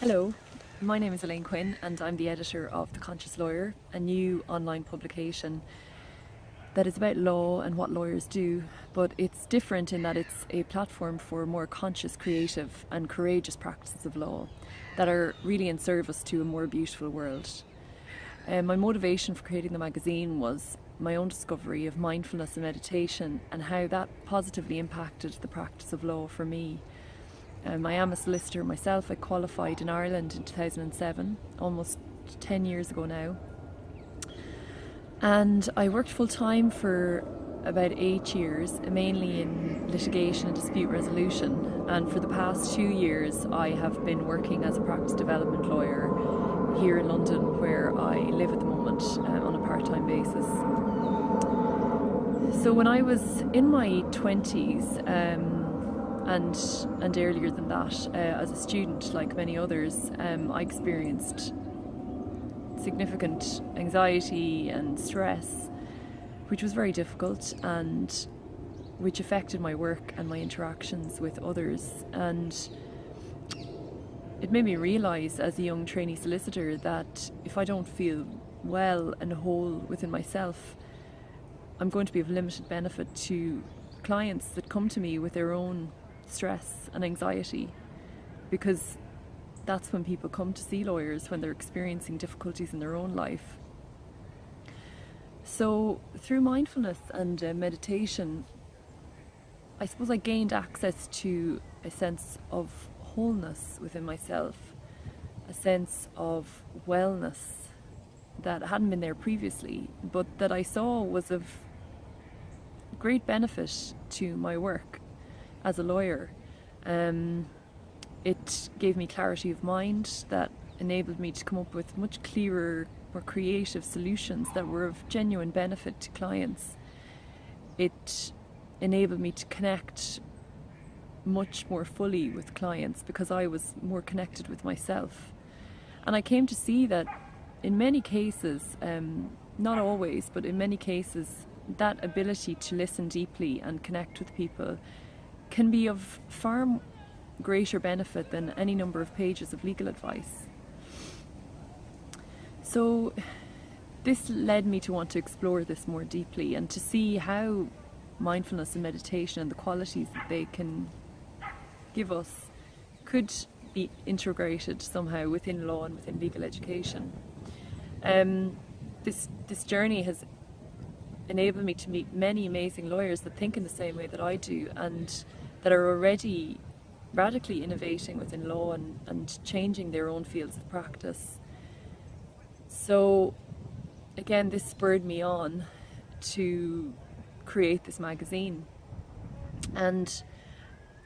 Hello, my name is Elaine Quinn and I'm the editor of The Conscious Lawyer, a new online publication that is about law and what lawyers do, but it's different in that it's a platform for more conscious, creative and courageous practices of law that are really in service to a more beautiful world. My motivation for creating the magazine was my own discovery of mindfulness and meditation and how that positively impacted the practice of law for me. I am a solicitor myself. I qualified in Ireland in 2007, almost 10 years ago now. And I worked full time for about 8 years, mainly in litigation and dispute resolution. And for the past 2 years, I have been working as a practice development lawyer here in London, where I live at the moment on a part-time basis. So when I was in my 20s, and earlier than that, as a student, like many others, I experienced significant anxiety and stress, which was very difficult and which affected my work and my interactions with others. And it made me realise as a young trainee solicitor that if I don't feel well and whole within myself, I'm going to be of limited benefit to clients that come to me with their own stress and anxiety, because that's when people come to see lawyers, when they're experiencing difficulties in their own life. So through mindfulness and meditation, I suppose I gained access to a sense of wholeness within myself, a sense of wellness that hadn't been there previously, but that I saw was of great benefit to my work as a lawyer. It gave me clarity of mind that enabled me to come up with much clearer, more creative solutions that were of genuine benefit to clients. It enabled me to connect much more fully with clients because I was more connected with myself. And I came to see that in many cases, not always, but in many cases, that ability to listen deeply and connect with people can be of far greater benefit than any number of pages of legal advice. So this led me to want to explore this more deeply and to see how mindfulness and meditation and the qualities that they can give us could be integrated somehow within law and within legal education. This journey has enabled me to meet many amazing lawyers that think in the same way that I do and that are already radically innovating within law and changing their own fields of practice. So again, this spurred me on to create this magazine. And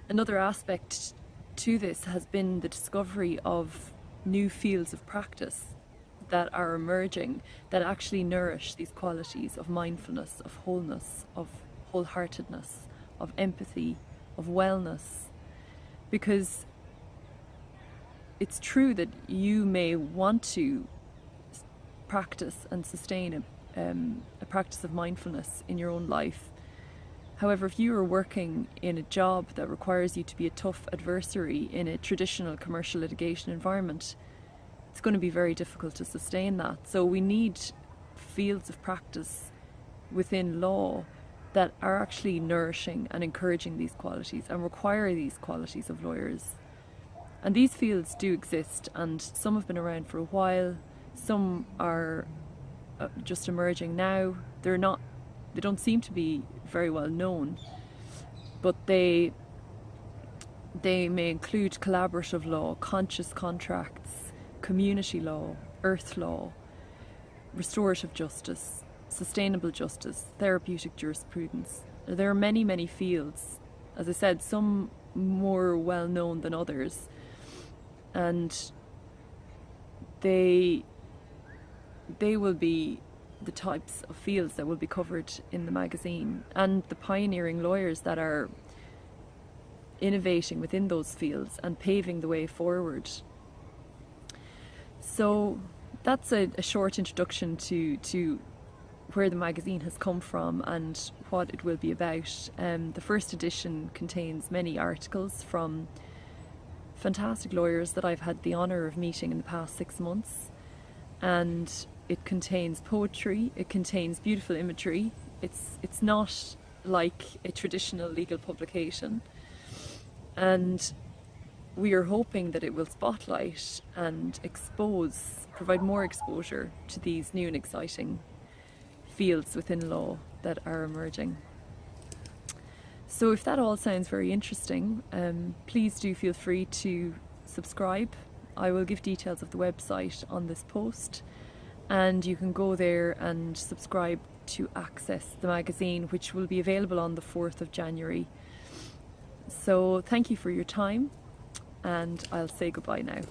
another aspect to this has been the discovery of new fields of practice that are emerging that actually nourish these qualities of mindfulness, of wholeness, of wholeheartedness, of empathy, of wellness. Because it's true that you may want to practice and sustain a practice of mindfulness in your own life. However, if you are working in a job that requires you to be a tough adversary in a traditional commercial litigation environment, it's going to be very difficult to sustain that. So we need fields of practice within law that are actually nourishing and encouraging these qualities and require these qualities of lawyers. And these fields do exist, and some have been around for a while, some are just emerging now. They don't seem to be very well known, but they may include collaborative law, conscious contracts, community law, earth law, restorative justice, sustainable justice, therapeutic jurisprudence. There are many, many fields. As I said, some more well known than others, and they will be the types of fields that will be covered in the magazine, and the pioneering lawyers that are innovating within those fields and paving the way forward. So that's a short introduction to where the magazine has come from and what it will be about. The first edition contains many articles from fantastic lawyers that I've had the honour of meeting in the past 6 months, and it contains poetry, it contains beautiful imagery. It's not like a traditional legal publication, and we are hoping that it will spotlight and provide more exposure to these new and exciting fields within law that are emerging. So if that all sounds very interesting, please do feel free to subscribe. I will give details of the website on this post, and you can go there and subscribe to access the magazine, which will be available on the 4th of January. So thank you for your time, and I'll say goodbye now.